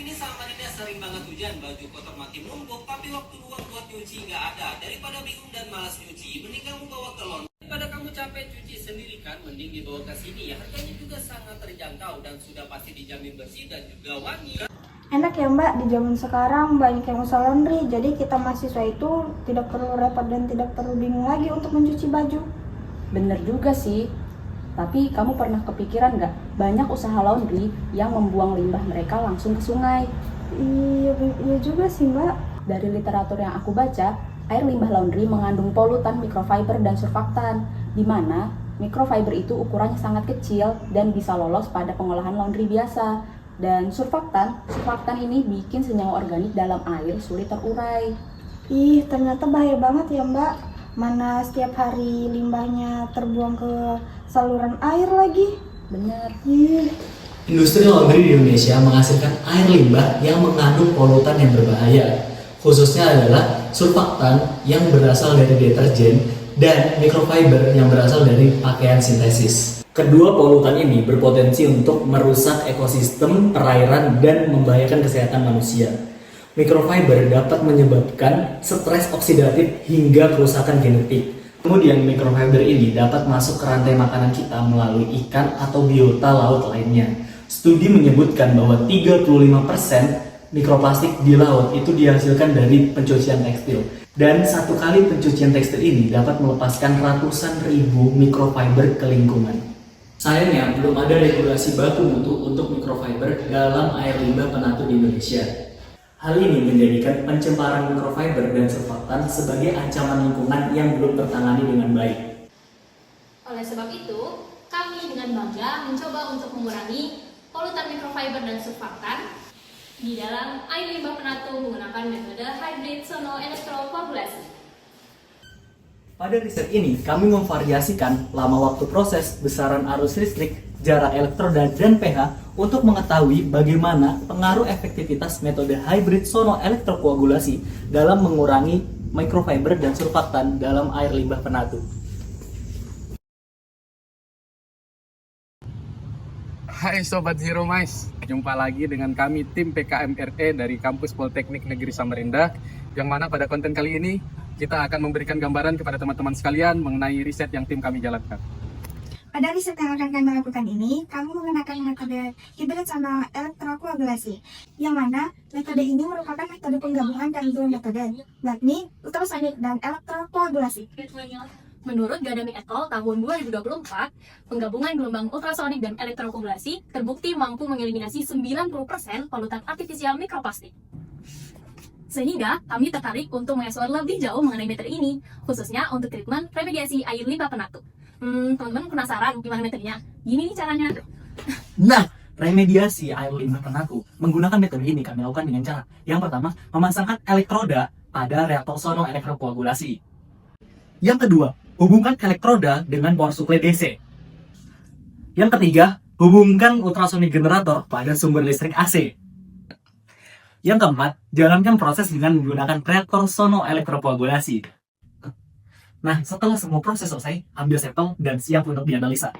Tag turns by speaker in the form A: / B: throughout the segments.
A: sini Samarinda sering banget hujan, baju kotor makin numpuk, tapi waktu luang buat nyuci nggak ada. Daripada bingung dan malas nyuci, mending kamu bawa ke laundry. Daripada kamu capek cuci sendiri kan, mending dibawa ke sini ya. Harganya juga sangat terjangkau dan sudah pasti dijamin bersih dan juga wangi.
B: Enak ya Mbak, di zaman sekarang banyak yang usaha laundry, jadi kita mahasiswa itu tidak perlu repot dan tidak perlu bingung lagi untuk mencuci baju.
C: Bener juga sih, tapi kamu pernah kepikiran nggak banyak usaha laundry yang membuang limbah mereka langsung ke sungai?
B: Iya juga sih Mbak.
C: Dari literatur yang aku baca, air limbah laundry mengandung polutan mikrofiber dan surfaktan, di mana mikrofiber itu ukurannya sangat kecil dan bisa lolos pada pengolahan laundry biasa. Dan surfaktan ini bikin senyawa organik dalam air sulit terurai.
B: Ternyata bahaya banget ya Mbak. Mana setiap hari limbahnya terbuang ke saluran air lagi.
C: Bener.
D: Industri laundry di Indonesia menghasilkan air limbah yang mengandung polutan yang berbahaya. Khususnya adalah surfaktan yang berasal dari deterjen dan mikrofiber yang berasal dari pakaian sintesis. Kedua polutan ini berpotensi untuk merusak ekosistem perairan dan membahayakan kesehatan manusia. Mikrofiber dapat menyebabkan stres oksidatif hingga kerusakan genetik. Kemudian mikrofiber ini dapat masuk ke rantai makanan kita melalui ikan atau biota laut lainnya. Studi menyebutkan bahwa 35% mikroplastik di laut itu dihasilkan dari pencucian tekstil. Dan satu kali pencucian tekstil ini dapat melepaskan ratusan ribu mikrofiber ke lingkungan. Sayangnya, belum ada regulasi baku mutu untuk mikrofiber dalam air limbah penatu di Indonesia. Hal ini menjadikan pencemaran mikrofiber dan surfaktan sebagai ancaman lingkungan yang belum tertangani dengan baik.
E: Oleh sebab itu, kami dengan bangga mencoba untuk mengurangi polutan mikrofiber dan surfaktan di dalam air limbah penatu menggunakan metode hybrid sono-elektrokoagulasi.
D: Pada riset ini, kami memvariasikan lama waktu proses, besaran arus listrik, jarak elektroda, dan pH untuk mengetahui bagaimana pengaruh efektivitas metode hybrid sono-elektrokoagulasi dalam mengurangi mikrofiber dan surfaktan dalam air limbah penatu.
F: Hai Sobat Zero Mais, jumpa lagi dengan kami tim PKMRE dari Kampus Politeknik Negeri Samarinda, yang mana pada konten kali ini kita akan memberikan gambaran kepada teman-teman sekalian mengenai riset yang tim kami jalankan.
B: Pada riset yang akan kami lakukan ini, kami menggunakan metode hybrid sama elektrokoagulasi, yang mana metode ini merupakan metode penggabungan dari dua metode, yakni ultrasonik dan elektrokoagulasi.
E: Menurut Gadami et al. Tahun 2024, penggabungan gelombang ultrasonik dan elektrokoagulasi terbukti mampu mengeliminasi 90% polutan artifisial mikroplastik. Sehingga kami tertarik untuk mengeksplor lebih jauh mengenai metode ini, khususnya untuk treatment remediasi air limbah penatu. Teman-teman penasaran gimana metodenya? Gini nih caranya.
D: Nah, remediasi air limbah penatu menggunakan metode ini kami lakukan dengan cara yang pertama, memasangkan elektroda pada reaktor sono-elektrokoagulasi. Yang kedua, hubungkan elektroda dengan power supply DC. Yang ketiga, hubungkan ultrasonik generator pada sumber listrik AC. Yang keempat, jalankan proses dengan menggunakan reaktor sono-elektrokoagulasi. Nah, setelah semua proses selesai, ambil sampel dan siap untuk dianalisa.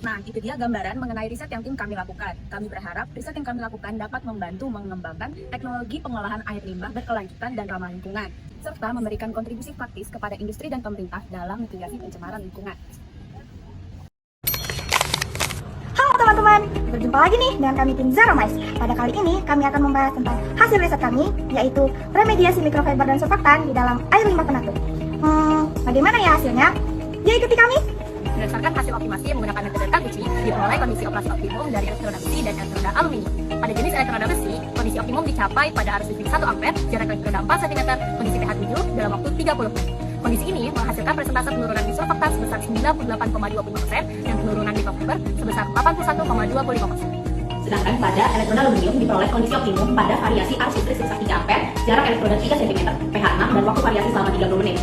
C: Nah, itu dia gambaran mengenai riset yang tim kami lakukan. Kami berharap riset yang kami lakukan dapat membantu mengembangkan teknologi pengolahan air limbah berkelanjutan dan ramah lingkungan, serta memberikan kontribusi praktis kepada industri dan pemerintah dalam mitigasi pencemaran lingkungan.
B: Halo teman-teman, berjumpa lagi nih dengan kami tim Zero Mais. Pada kali ini kami akan membahas tentang hasil riset kami, yaitu remediasi mikrofiber dan surfaktan di dalam air limbah penatu. Bagaimana ya hasilnya? Ya ikuti kami.
C: Berdasarkan hasil optimasi yang menggunakan metode Taguchi, diperoleh kondisi operasi optimum dari elektroda besi dan elektroda aluminium. Pada jenis elektroda besi, kondisi optimum dicapai pada arus listrik 1 ampere, jarak elektroda 4 cm, kondisi pH 7 dalam waktu 30 menit. Kondisi ini menghasilkan persentase penurunan di surfaktan sebesar 98,25% dan penurunan mikrofiber sebesar 81,25%.
G: Sedangkan pada elektroda aluminium diperoleh kondisi optimum pada variasi arus listrik sebesar 3 ampere, jarak elektroda 3 cm, pH 6 dan waktu variasi selama 30 menit.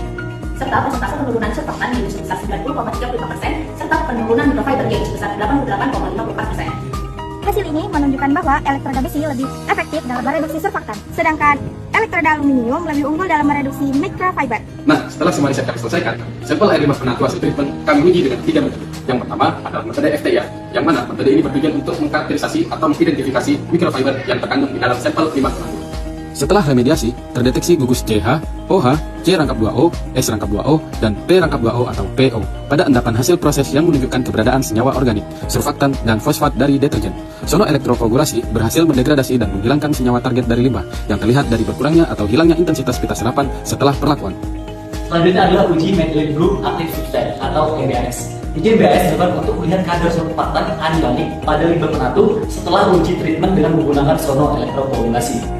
G: Serta persentase penurunan surfaktan yaitu sebesar 90,35%, serta penurunan mikrofiber yaitu sebesar 88,54%.
B: Hasil ini menunjukkan bahwa elektroda besi lebih efektif dalam mereduksi surfaktan, sedangkan elektroda aluminium lebih unggul dalam mereduksi mikrofiber.
F: Nah, setelah semua riset kami selesaikan, sampel air limbah penatu hasil treatment kami uji dengan 3 metode. Yang pertama adalah metode FTIA, yang mana metode ini bertujuan untuk mengkarakterisasi atau mengidentifikasi mikrofiber yang terkandung di dalam sampel limbah plastik. Setelah remediasi, terdeteksi gugus CH, OH, C rangkap 2O, S rangkap 2O, dan P rangkap 2O atau PO pada endapan hasil proses yang menunjukkan keberadaan senyawa organik, surfaktan, dan fosfat dari deterjen. Sono elektrokoagulasi berhasil mendegradasi dan menghilangkan senyawa target dari limbah yang terlihat dari berkurangnya atau hilangnya intensitas pita serapan setelah perlakuan.
D: Selanjutnya adalah uji Methylene Blue Active Substrate atau MBAS. Uji MBAS dilakukan untuk melihat kadar surfaktan anionic pada limbah penatu setelah uji treatment dengan menggunakan sono elektrokoagulasi.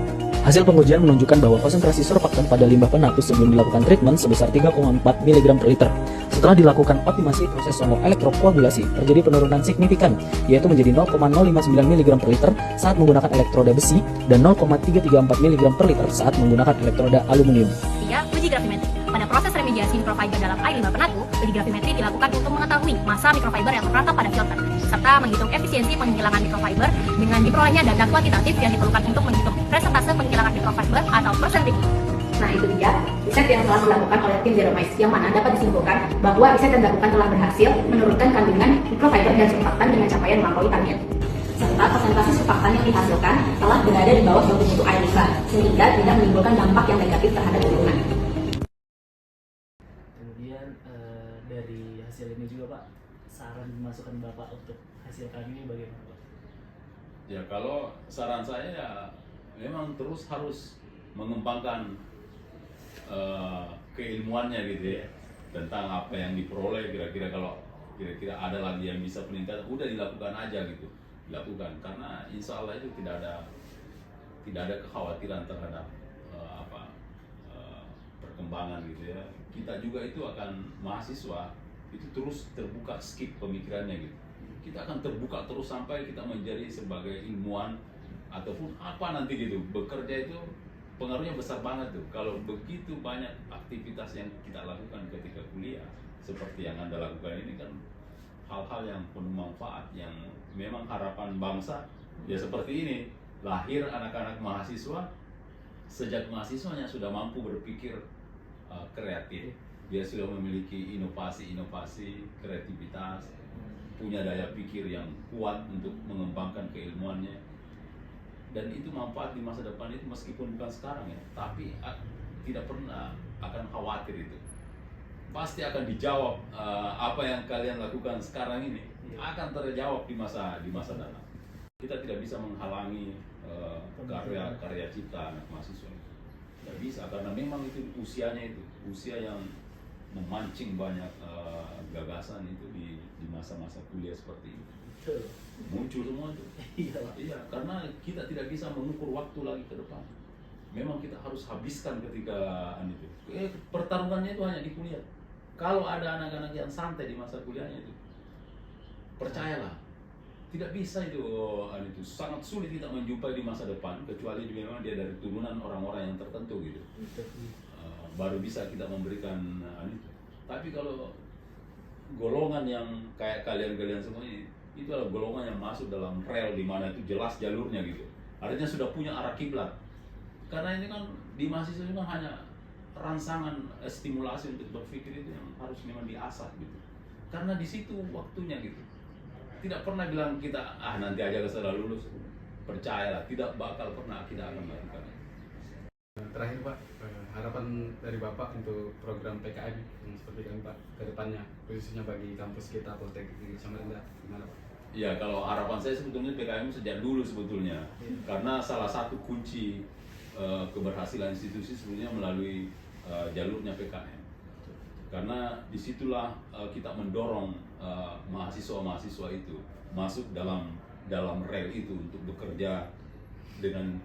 D: Hasil pengujian menunjukkan bahwa konsentrasi surfaktan pada limbah penatu sebelum dilakukan treatment sebesar 3,4 mg per liter. Setelah dilakukan optimasi proses sono elektrokoagulasi, terjadi penurunan signifikan, yaitu menjadi 0,059 mg per liter saat menggunakan elektroda besi dan 0,334 mg per liter saat menggunakan elektroda aluminium.
C: 3. Uji gravimetri. Pada proses remediasi mikrofiber dalam air limbah penatu, uji gravimetri dilakukan untuk mengetahui massa mikrofiber yang terperangkap pada filter, serta menghitung efisiensi penghilangan mikrofiber dengan diperolehnya data kuantitatif yang diperlukan untuk menghitung presentase penghilangan mikrofiber atau persentage.
G: Nah, itu dia riset yang telah dilakukan oleh tim Zero Mice, yang mana dapat disimpulkan bahwa riset yang dilakukan telah berhasil menurunkan kandungan mikrofiber dan surfaktan dengan capaian melampaui target. Serta konsentrasi surfaktan yang dihasilkan telah berada di bawah baku mutu air limbah, sehingga tidak menimbulkan dampak yang negatif terhadap lingkungan.
D: Kemudian dari hasil ini juga Pak, saran masukan Bapak untuk hasil kami ini bagaimana Pak?
H: Ya kalau saran saya ya memang terus harus mengembangkan keilmuannya gitu ya tentang apa yang diperoleh. Kira-kira kalau kira-kira ada lagi yang bisa peningkatan, udah dilakukan aja gitu, dilakukan, karena insya Allah itu tidak ada kekhawatiran terhadap perkembangan gitu ya. Kita juga itu akan mahasiswa itu terus terbuka, skip pemikirannya gitu. Kita akan terbuka terus sampai kita menjadi sebagai ilmuwan ataupun apa nanti gitu. Bekerja itu pengaruhnya besar banget tuh. Kalau begitu banyak aktivitas yang kita lakukan ketika kuliah seperti yang Anda lakukan ini kan hal-hal yang penuh manfaat, yang memang harapan bangsa ya seperti ini. Lahir anak-anak mahasiswa, sejak mahasiswanya sudah mampu berpikir kreatif, dia sudah memiliki inovasi-inovasi, kreativitas, punya daya pikir yang kuat untuk mengembangkan keilmuannya, dan itu manfaat di masa depan itu meskipun bukan sekarang ya, tapi tidak pernah akan khawatir itu. Pasti akan dijawab apa yang kalian lakukan sekarang ini akan terjawab di masa datang. Kita tidak bisa menghalangi karya cipta anak mahasiswa. Tidak bisa, karena memang itu usianya itu usia yang memancing banyak gagasan itu di masa-masa kuliah seperti ini. Muncul semua itu. Iya, karena kita tidak bisa mengukur waktu lagi ke depan. Memang kita harus habiskan ketika itu. Pertarungannya itu hanya di kuliah. Kalau ada anak-anak yang santai di masa kuliahnya itu, percayalah, tidak bisa itu sangat sulit kita menjumpai di masa depan, kecuali memang dia dari turunan orang-orang yang tertentu gitu. Baru bisa kita memberikan itu. Tapi kalau golongan yang kayak kalian semua ini, itu adalah golongan yang masuk dalam rel di mana itu jelas jalurnya gitu. Artinya sudah punya arah kiblat. Karena ini kan di mahasiswa itu kan hanya rangsangan stimulasi untuk berpikir itu yang harus memang diasah gitu. Karena di situ waktunya gitu. Tidak pernah bilang kita nanti aja setelah lulus. Percayalah, tidak bakal pernah kita akan melakukan.
F: Terakhir Pak, harapan dari Bapak untuk program PKM yang seperti kami Pak ke depannya, khususnya bagi kampus kita Politeknik Samarinda, gimana Pak?
H: Ya, kalau harapan saya sebetulnya PKM sejak dulu sebetulnya, karena salah satu kunci keberhasilan institusi sebetulnya melalui jalurnya PKM. Karena disitulah kita mendorong mahasiswa-mahasiswa itu masuk dalam rel itu untuk bekerja dengan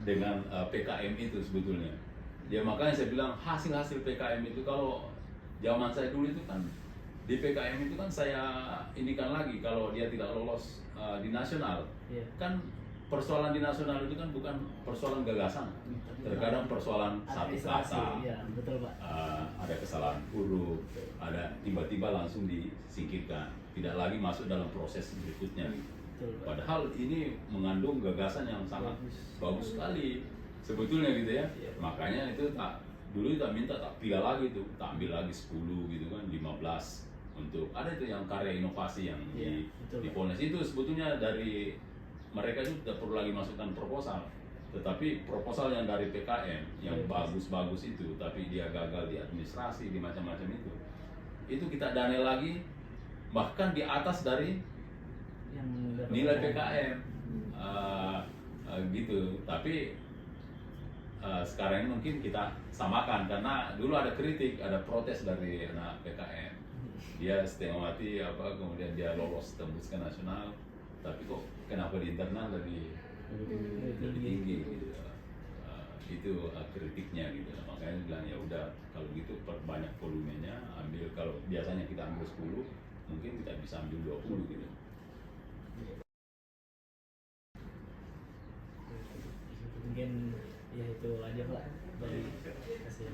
H: dengan PKM itu sebetulnya. Ya makanya saya bilang hasil-hasil PKM itu, kalau zaman saya dulu itu kan di PKM itu kan saya indikan lagi kalau dia tidak lolos di nasional, kan persoalan di nasional itu kan bukan persoalan gagasan, terkadang persoalan satu kata, ada kesalahan huruf, ada tiba-tiba langsung disingkirkan, tidak lagi masuk dalam proses berikutnya. Padahal ini mengandung gagasan yang sangat bagus sekali sebetulnya gitu ya. Makanya itu dulu tak minta tak pilih lagi tuh, tak ambil lagi 10 gitu kan, 15 untuk ada itu yang karya inovasi yang
D: Iya, betul.
H: di Polnes itu sebetulnya dari mereka itu tidak perlu lagi masukkan proposal, tetapi proposal yang dari PKM yang bagus-bagus itu tapi dia gagal di administrasi di macam-macam itu kita dana lagi bahkan di atas dari
D: Yang
H: nilai PKM. Gitu, tapi sekarang ini mungkin kita samakan karena dulu ada kritik, ada protes dari anak PKM. Dia setengah mati kemudian dia lolos tembus ke nasional, tapi kok kenapa di internal lebih tinggi gitu. Itu kritiknya gitu. Makanya bilang ya udah kalau gitu perbanyak volumenya, ambil kalau biasanya kita ambil 10, mungkin kita bisa ambil 20 gitu.
D: Mungkin ya itu aja Pak dari hasil